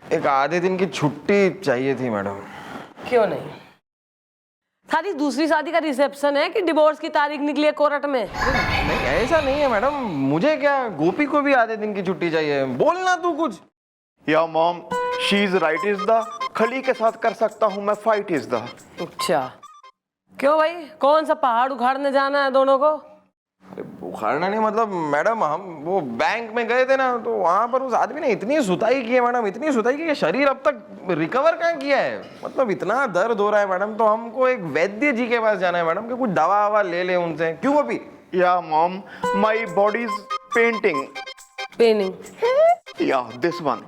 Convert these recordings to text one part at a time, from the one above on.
एक आधे दिन की छुट्टी चाहिए थी मैडम। क्यों नहीं? सारी दूसरी शादी का रिसेप्शन है कि डिवोर्स की तारीख निकली है कोर्ट में? नहीं ऐसा नहीं है मैडम, मुझे क्या, गोपी को भी आधे दिन की छुट्टी चाहिए। बोलना तू कुछ। या mom, she is right is the, खली के साथ कर सकता हूँ मैं फाइट इज द। अच्छा, क्यों भाई, कौन सा पहाड़ उखाड़ने जाना है दोनों को? अरे उखाड़ना नहीं, मतलब मैडम हम वो बैंक में गए थे ना, तो वहां पर उस आदमी ने इतनी सुताई की है मैडम, इतनी सुताई की कि शरीर अब तक रिकवर कहाँ किया है। मतलब इतना दर्द हो रहा है मैडम, तो हमको एक वैद्य जी के पास जाना है मैडम, कि कुछ दवा ववा ले ले उनसे। क्यों Gopi? Yeah mom, my body is painting. Paining? Yeah this one.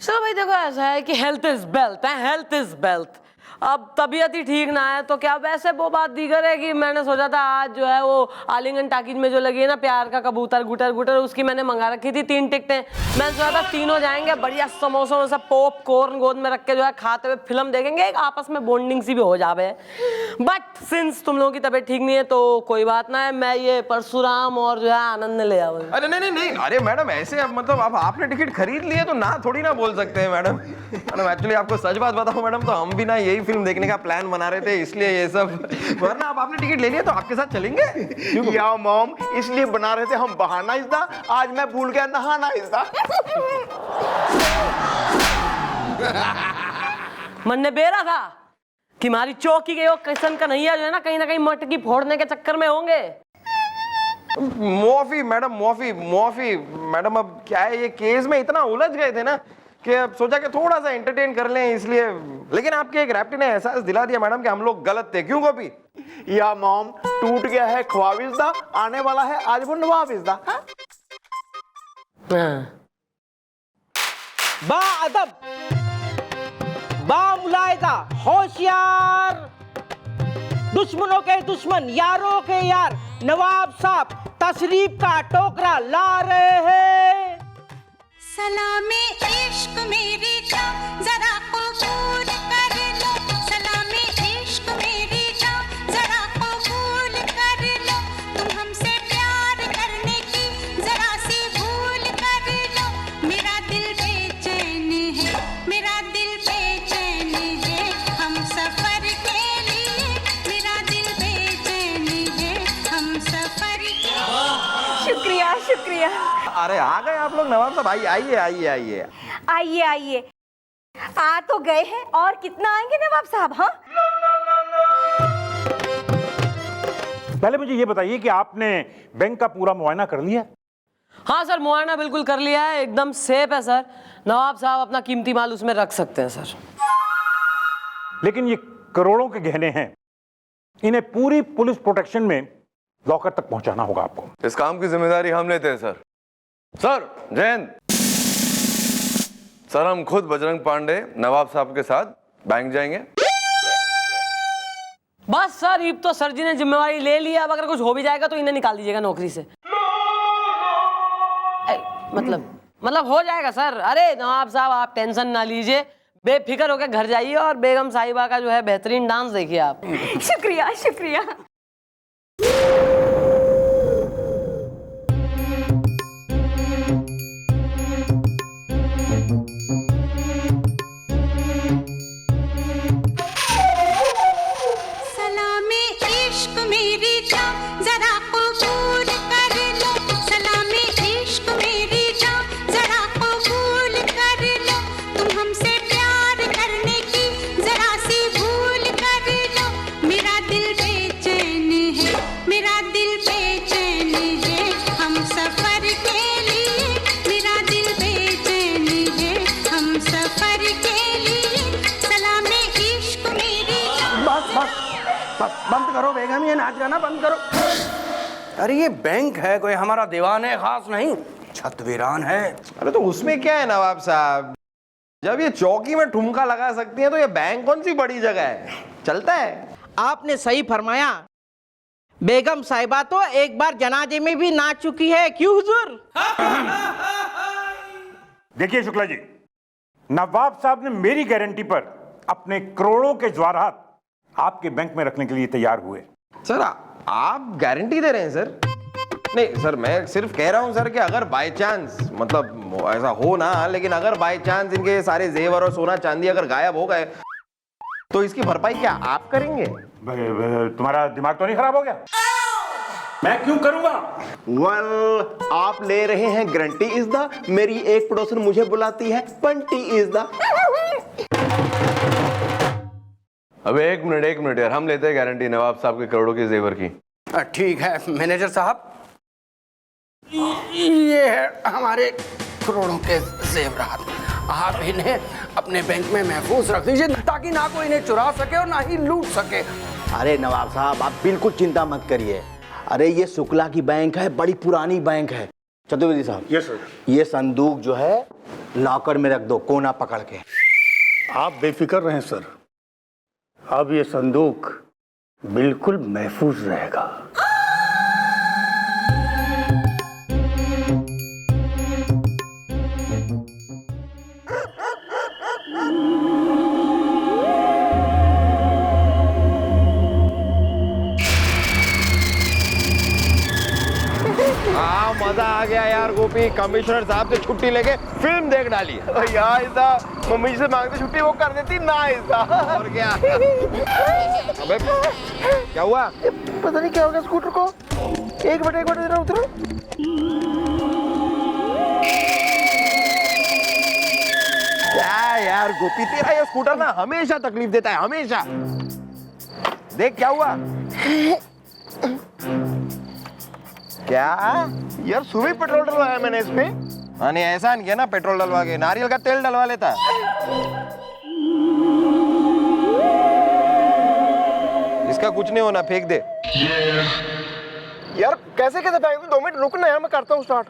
चलो भाई देखो, ऐसा है कि हेल्थ इज वेल्थ है, हेल्थ इज वेल्थ। अब तबीयत ही ठीक ना है तो क्या, वैसे वो बात दीगर है कि मैंने सोचा था आज जो है वो आलिंगन टाकीज में जो लगी है ना प्यार का कबूतर गुटर गुटर, उसकी मैंने मंगा रखी थी 3 टिकटें। मैंने सोचा था तीनों जाएंगे, बढ़िया समोसों में सब पॉपकॉर्न गोद में रख के जो है खाते हुए फिल्म देखेंगे, एक आपस में बॉन्डिंग सी भी हो जावे। बट सिंस तुम लोगों की तबीयत ठीक नहीं है तो कोई बात ना है, मैं ये परशुराम और जो है आनंद ले आऊँ। अरे नहीं नहीं नहीं, अरे मैडम ऐसे अब मतलब अब आपने टिकट खरीद लिए तो ना थोड़ी ना बोल सकते हैं मैडम। मैडम एक्चुअली आपको सच बात बताऊं मैडम, तो हम भी ना यही फिल्म देखने का प्लान बना रहे थे, इसलिए ये सब। वरना अब आपने टिकट ले लिया तो आपके साथ चलेंगे। या मॉम, इसलिए बना रहे थे हम बहाना इज द, आज मैं भूल गया नहाना इज द। मन ने बेरा था कि हमारी चौकी के किशन का नैया जो है ना कहीं मटकी फोड़ने के चक्कर में होंगे। मुआफी मैडम, मुआफी मैडम। अब क्या है, ये केस में इतना उलझ गए थे ना कि अब सोचा कि थोड़ा सा एंटरटेन कर लें, इसलिए। लेकिन आपके एक रैप्टी ने एहसास दिला दिया मैडम कि हम लोग गलत थे। क्यों गोपी? या मॉम, टूट गया है ख्वाब इज द, आने वाला है आज वो नवाब इज द। बा अदब, बा मुलायदा, होशियार, दुश्मनों के दुश्मन, यारों के यार, नवाब साहब तशरीफ का टोकरा ला रहे हैं। सलामे इश्क मेरी जान जरा कबूल कर लो, सलामे इश्क मेरी जान जरा कबूल कर लो, तुम हमसे प्यार करने की जरा सी भूल कर लो, मेरा दिल बेचैन है, मेरा दिल बेचैन है, हम सफर के लिए, मेरा दिल बेचैन है, हम सफर के लिए। शुक्रिया शुक्रिया। अरे आ गए आप लोग नवाब साहब, आइए आइए आइए आइए आइए आइए, आ तो गए हैं, और कितना आएंगे नवाब साहब? हाँ, पहले मुझे ये बताइए कि आपने बैंक का पूरा मुआयना कर लिया? हाँ सर, मुआयना बिल्कुल कर लिया है, एकदम सेफ है सर। नवाब साहब अपना कीमती माल उसमें रख सकते हैं सर। लेकिन ये करोड़ों के गहने हैं, इन्हें पूरी पुलिस प्रोटेक्शन में लॉकर तक पहुंचाना होगा आपको। इस काम की जिम्मेदारी हम लेते हैं सर। सर जैन सर, हम खुद बजरंग पांडे नवाब साहब के साथ बैंक जाएंगे। बस सर, अब तो सर जी ने जिम्मेवारी ले लिया, अब अगर कुछ हो भी जाएगा तो इन्हें निकाल दीजिएगा नौकरी से। मतलब हो जाएगा सर। अरे नवाब साहब आप टेंशन ना लीजिए, बेफिक्र होकर घर जाइए और बेगम साहिबा का जो है बेहतरीन डांस देखिए आप। शुक्रिया शुक्रिया। सलामे इश्क मेरी जान जरा कबूल कर लो, सलामे इश्क मेरी जान जरा कबूल कर लो, तुम हमसे प्यार करने की जरा सी भूल कर लो, मेरा दिल बेचैन है, मेरा दिल बेचैन है, हम सफर के लिए, मेरा दिल बेचैन है, हम सफर के लिए, सलामे इश्क मेरी जान। बंद करो बेगम, ये नाच गाना बंद करो। अरे ये बैंक है, कोई हमारा दीवान है खास नहीं, छत वीरान है। अरे तो उसमें क्या है नवाब साहब, जब ये चौकी में ठुमका लगा सकती है तो ये बैंक कौन सी बड़ी जगह है, चलता है। आपने सही फरमाया, बेगम साहिबा तो एक बार जनाजे में भी नाच चुकी है। क्यों हुजूर? देखिए शुक्ला जी, नवाब साहब ने मेरी गारंटी पर अपने करोड़ों के जवाहरात आपके बैंक में रखने के लिए तैयार हुए। सर आप गारंटी दे रहे हैं सर? नहीं सर, मैं सिर्फ कह रहा हूं सर कि अगर बाय चांस मतलब वो ऐसा हो ना, लेकिन अगर बाय चांस इनके सारे जेवर और सोना चांदी अगर गायब हो गए तो इसकी भरपाई क्या आप करेंगे? तुम्हारा दिमाग तो नहीं खराब हो गया? मैं क्यों करूंगा? वेल, आप ले रहे हैं गारंटी इज द, मेरी एक पड़ोसन मुझे बुलाती है पंटी इज द। अबे एक मिनट यार, हम लेते हैं गारंटी नवाब साहब के करोड़ों के जेवर की। ठीक है मैनेजर साहब, ये है हमारे करोड़ों के जेवरात, आप इन्हें अपने बैंक में महफूज रख दीजिए ताकि ना कोई इन्हें चुरा सके और ना ही लूट सके। अरे नवाब साहब आप बिल्कुल चिंता मत करिए। अरे ये शुक्ला की बैंक है, बड़ी पुरानी बैंक है। चतुर्वेदी साहब, यस सर। ये संदूक जो है लॉकर में रख दो, कोना पकड़ के। आप बेफिक्र रहें सर, अब ये संदूक बिल्कुल महफूज रहेगा। मजा आ गया यार गोपी, कमिश्नर साहब से छुट्टी लेके फिल्म देख डाली। यार इसा मम्मी से मांगते छुट्टी वो कर देती ना इसा। और क्या? अबे क्या हुआ? पता नहीं क्या हो गया स्कूटर को। एक मिनट जरा उतरो। क्या यार गोपी, तेरा ये स्कूटर ना हमेशा तकलीफ देता है, हमेशा। देख क्या हुआ? क्या यार सुबह पेट्रोल डलवाया मैंने इस पे। नहीं ऐसा नहीं किया ना, पेट्रोल डलवा के नारियल का तेल डलवा लेता। इसका कुछ नहीं होना, फेंक दे। यार कैसे फेंक दूं? 2 मिनट रुकना है, मैं करता हूँ स्टार्ट।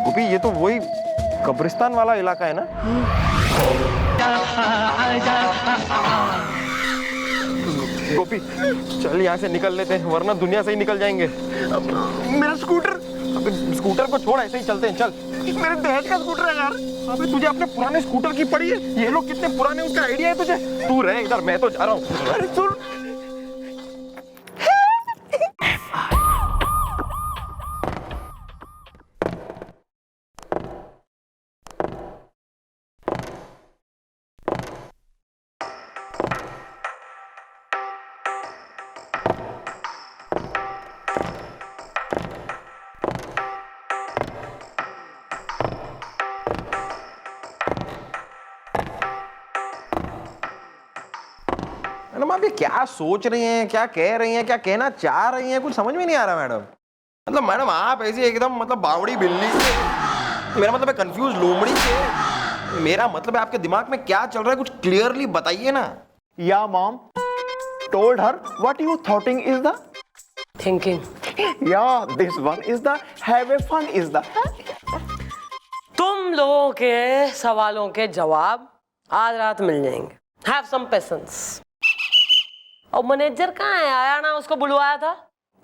गोपी ये तो वही कब्रिस्तान वाला इलाका है ना? गोपी चल यहाँ से निकल लेते हैं, वरना दुनिया से ही निकल जाएंगे। मेरा स्कूटर। अबे स्कूटर को छोड़, ऐसे ही चलते हैं, चल। मेरे दहेज का स्कूटर है यार। अबे तुझे अपने पुराने स्कूटर की पड़ी है? ये लोग कितने पुराने उसका आइडिया है तुझे? तू रहे इधर, मैं तो जा रहा हूँ। अरे सुन, मैडम आप ये क्या सोच रही हैं, क्या कह रही हैं, क्या कहना चाह रही हैं, कुछ समझ में नहीं आ रहा मैडम। मतलब मैडम आप ऐसी एकदम मतलब बावड़ी बिल्ली से, मेरा मतलब है कंफ्यूज लोमड़ी से। मेरा मतलब है आपके दिमाग में क्या चल रहा है, कुछ क्लियरली बताइए ना। या mom told her what you thoughting is the thinking. yeah this one is the have a fun is the। तुम लोगों के सवालों के जवाब आज रात मिल जाएंगे। Have some patience. और मैनेजर कहाँ है? आया ना, उसको बुलवाया था।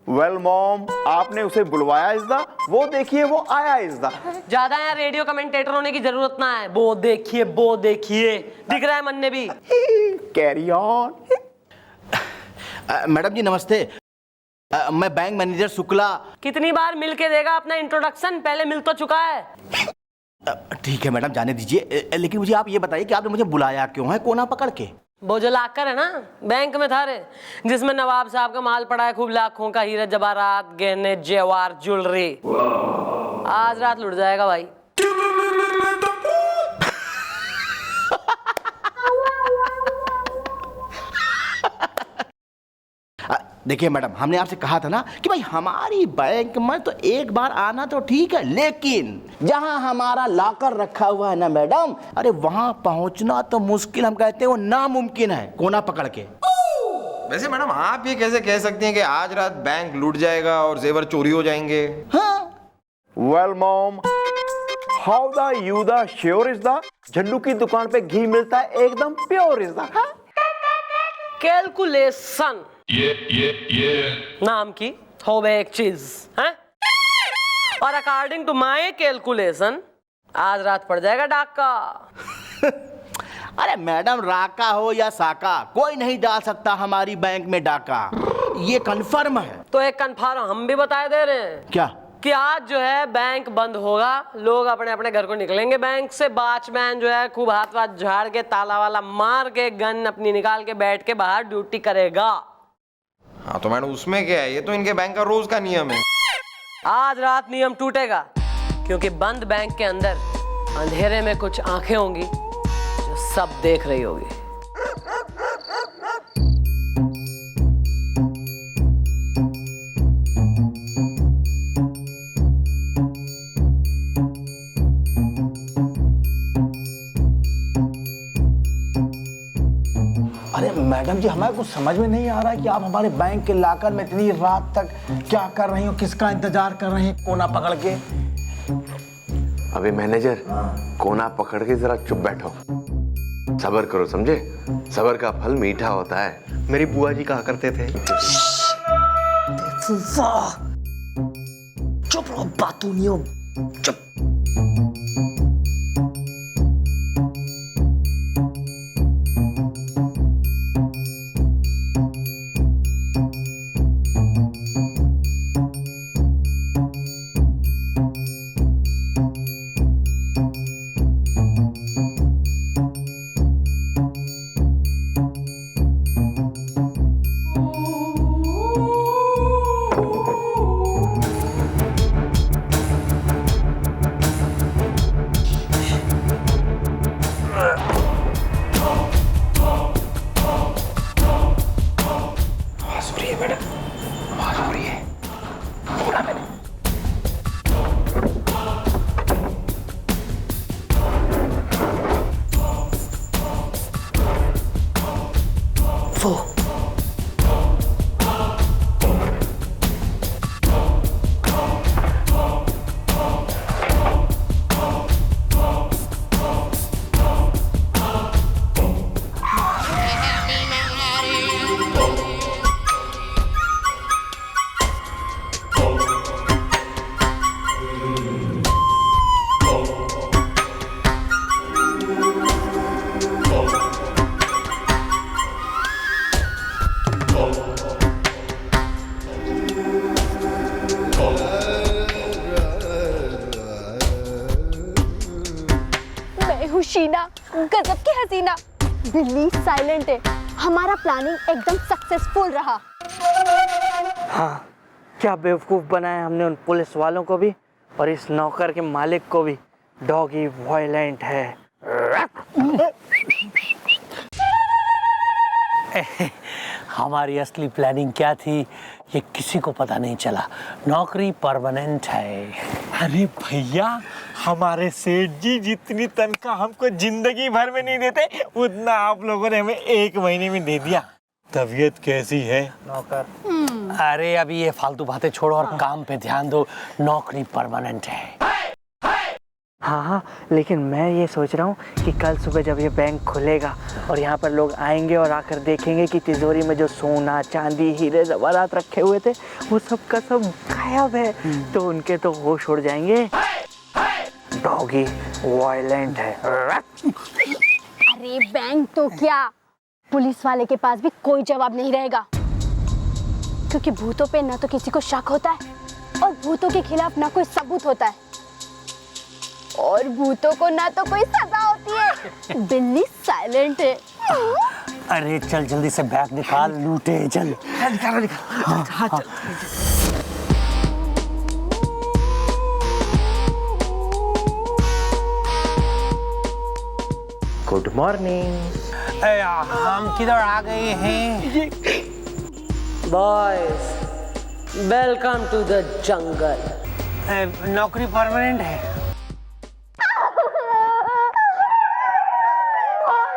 वेल मॉम आपने उसे बुलवाया इज द, वो देखिए वो आया इज द। ज्यादा यहाँ रेडियो कमेंटेटर होने की जरूरत ना है। वो देखिए दिख रहा है मन ने भी। Carry on. मैडम जी नमस्ते, मैं बैंक मैनेजर शुक्ला। कितनी बार मिल के देगा अपना इंट्रोडक्शन? पहले मिल तो चुका है। ठीक है मैडम जाने दीजिए, लेकिन मुझे आप ये बताइए कि आपने मुझे बुलाया क्यों है कोना पकड़ के? वो जो लाकर है ना बैंक में था रे, जिसमें नवाब साहब का माल पड़ा है, खूब लाखों का हीरा जवाहरात गहने जेवर ज्वेलरी। आज रात लुट जाएगा भाई। देखिए मैडम, हमने आपसे कहा था ना कि भाई हमारी बैंक में तो एक बार आना तो ठीक है, लेकिन जहां हमारा लॉकर रखा हुआ है ना मैडम, अरे वहां पहुंचना तो मुश्किल, हम कहते हैं वो नामुमकिन है कोना पकड़ के। वैसे मैडम आप ये कैसे कह सकती हैं कि आज रात बैंक लूट जाएगा और जेवर चोरी हो जाएंगे? हाँ well mom how the you the sure is the, झंडू की दुकान पे घी मिलता है एकदम प्योर इज द। कैलकुलेशन नाम की हो गए एक चीज है, और अकॉर्डिंग टू माय कैलकुलेशन आज रात पड़ जाएगा डाका। अरे मैडम, राका हो या साका, कोई नहीं डाल सकता हमारी बैंक में डाका, ये कन्फर्म है। तो एक कन्फर्म हम भी बताए दे रहे हैं क्या? कि आज जो है बैंक बंद होगा, लोग अपने अपने घर को निकलेंगे बैंक से, वॉचमैन जो है खूब हाथ वाथ झाड़ के ताला वाला मार के गन अपनी निकाल के बैठ के बाहर ड्यूटी करेगा। हाँ तो मैडम उसमें क्या है, ये तो इनके बैंक का रोज का नियम है। आज रात नियम टूटेगा, क्योंकि बंद बैंक के अंदर अंधेरे में कुछ आंखें होंगी जो सब देख रही होगी। अरे मैडम जी, हमें कुछ समझ में नहीं आ रहा है कि आप हमारे बैंक के लॉकर में इतनी रात तक क्या कर रही हो, किसका इंतजार कर रहे हैं कोना पकड़ के? अबे मैनेजर, कोना पकड़ के जरा चुप बैठो, सब्र करो, समझे? सब्र का फल मीठा होता है, मेरी बुआ जी कहा करते थे। चुप रहो, बातूनियों, चुप। शीना, गजब की हसीना। बिल्ली साइलेंट है, हमारा प्लानिंग एकदम सक्सेसफुल रहा। हाँ, क्या बेवकूफ बनाया हमने उन पुलिस वालों को भी और इस नौकर के मालिक को भी। डॉगी वायलेंट है। हमारी असली प्लानिंग क्या थी ये किसी को पता नहीं चला। नौकरी परमानेंट है। अरे भैया, हमारे सेठ जी जितनी तनख्वाह हमको जिंदगी भर में नहीं देते, उतना आप लोगों ने हमें 1 महीने में दे दिया। तबीयत कैसी है नौकर? अरे अभी ये फालतू बातें छोड़ो और काम पे ध्यान दो। नौकरी परमानेंट है। हाँ हाँ, लेकिन मैं ये सोच रहा हूँ कि कल सुबह जब ये बैंक खुलेगा और यहाँ पर लोग आएंगे और आकर देखेंगे कि तिजोरी में जो सोना चांदी हीरे जवाहरात रखे हुए थे वो सब का सब गायब है, तो उनके तो होश उड़ जाएंगे। डॉगी वायलेंट है। अरे बैंक तो क्या, पुलिस वाले के पास भी कोई जवाब नहीं रहेगा, क्योंकि भूतों पे ना तो किसी को शक होता है और भूतों के खिलाफ ना कोई सबूत होता है, और भूतों को ना तो कोई सजा होती है। बिल्ली साइलेंट है। अरे चल जल्दी से बैग निकाल, लूटे चल। निकाल। हाँ, चल। Good morning. हम किधर आ गए हैं? Boys, welcome to the jungle. नौकरी परमानेंट है।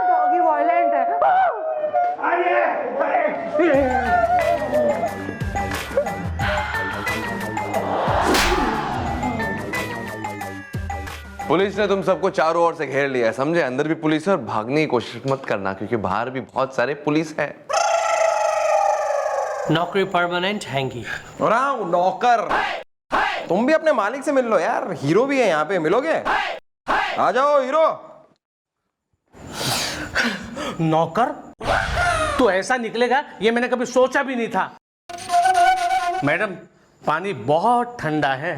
डॉगी वायलेंट है। पुलिस ने तुम सबको चारों ओर से घेर लिया है, समझे? अंदर भी पुलिस है और भागने की कोशिश मत करना, क्योंकि बाहर भी बहुत सारे पुलिस हैं। नौकरी परमानेंट हैंगी। नौकर, तुम भी अपने मालिक से मिल लो यार, हीरो भी है यहाँ पे, मिलोगे? आ जाओ हीरो। नौकर? तो ऐसा निकलेगा ये मैंने कभी सोचा भी नहीं था। मैडम पानी बहुत ठंडा है।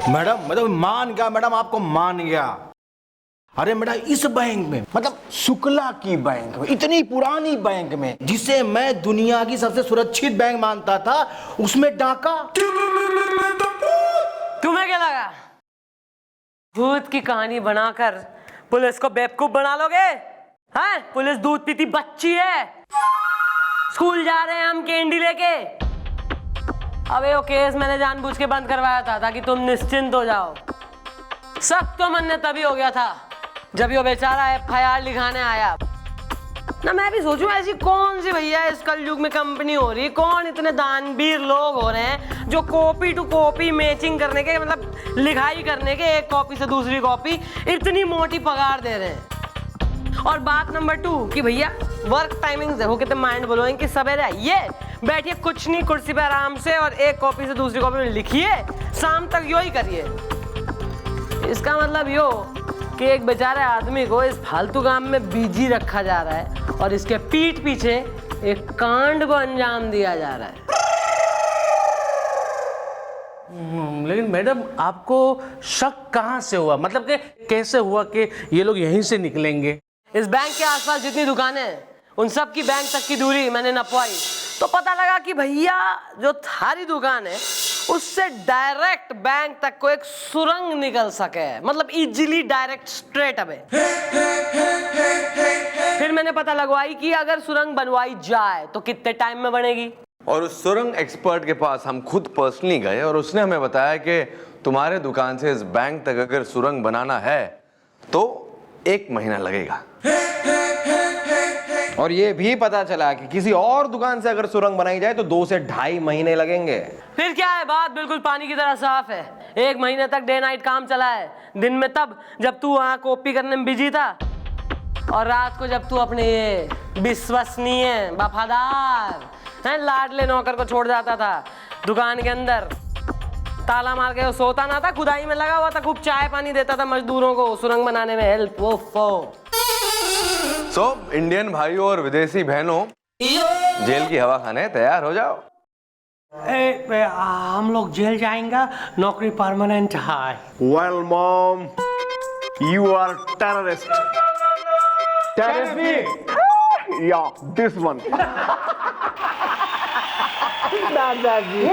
मैडम मतलब मान गया मैडम, आपको मान गया। अरे मैडम इस बैंक में मतलब शुक्ला की बैंक में, इतनी पुरानी बैंक में, जिसे मैं दुनिया की सबसे सुरक्षित बैंक मानता था, उसमें डाका। तुम्हें क्या लगा भूत की कहानी बनाकर पुलिस को बेवकूफ बना लोगे? हैं? पुलिस दूध पीती बच्ची है। स्कूल जा रहे हैं हम कैंडी लेके। अबे वो केस मैंने जानबूझ के बंद करवाया था ताकि तुम निश्चिंत हो जाओ। सब तो मन ने तभी हो गया था जब ये बेचारा FIR लिखाने आया ना। मैं भी सोचूं ऐसी कौन सी भैया इस कलयुग में कंपनी हो रही, कौन इतने दानवीर लोग हो रहे हैं जो कॉपी टू कॉपी मैचिंग करने के, मतलब लिखाई करने के, एक कॉपी से दूसरी कॉपी इतनी मोटी पगार दे रहे हैं। और बात नंबर 2 कि भैया वर्क टाइमिंग देखो कितने माइंड ब्लोइंग कि सवेरे आइए, बैठिए कुछ नहीं कुर्सी पे आराम से और एक कॉपी से दूसरी कॉपी में लिखिए, शाम तक यो ही करिए। इसका मतलब यो कि एक बेचारे आदमी को इस फालतू काम में बिजी रखा जा रहा है और इसके पीठ पीछे एक कांड को अंजाम दिया जा रहा है। लेकिन मैडम आपको शक कहाँ से हुआ? मतलब कि कैसे हुआ कि ये लोग यहीं से निकलेंगे? इस बैंक के आसपास जितनी दुकानें हैं उन सब की बैंक तक की दूरी मैंने नपवाई तो पता लगा कि भैया जो थारी दुकान है उससे डायरेक्ट बैंक तक को एक सुरंग निकल सके, मतलब इजीली डायरेक्ट स्ट्रेट अवे। फिर मैंने पता लगवाई कि अगर सुरंग बनवाई जाए तो कितने टाइम में बनेगी। और उस सुरंग एक्सपर्ट के पास हम खुद पर्सनली गए और उसने हमें बताया कि तुम्हारे दुकान से इस बैंक तक अगर सुरंग बनाना है तो 1 महीना लगेगा। और ये भी पता चला कि किसी और दुकान से अगर सुरंग बनाई जाए तो 2 से 2.5 महीने लगेंगे। फिर क्या है, बात बिल्कुल पानी की तरह साफ है। 1 महीने तक डे नाइट काम चला है, दिन में तब जब तू वहां कॉपी करने में बिजी था और रात को जब तू अपने ये विश्वसनीय वफादार हैं लाडले नौकर को छोड़ जाता था दुकान के अंदर, ताला मार के वो सोता ना था, खुदाई में लगा हुआ था, खूब चाय पानी देता था मजदूरों को सुरंग बनाने में हेल्प। सो इंडियन भाइयों और विदेशी बहनों, जेल की हवा खाने तैयार हो जाओ। हम लोग जेल जाएंगे, नौकरी परमानेंट है। Well mom, you are terrorist. Terrorist? Yeah this one. दादाजी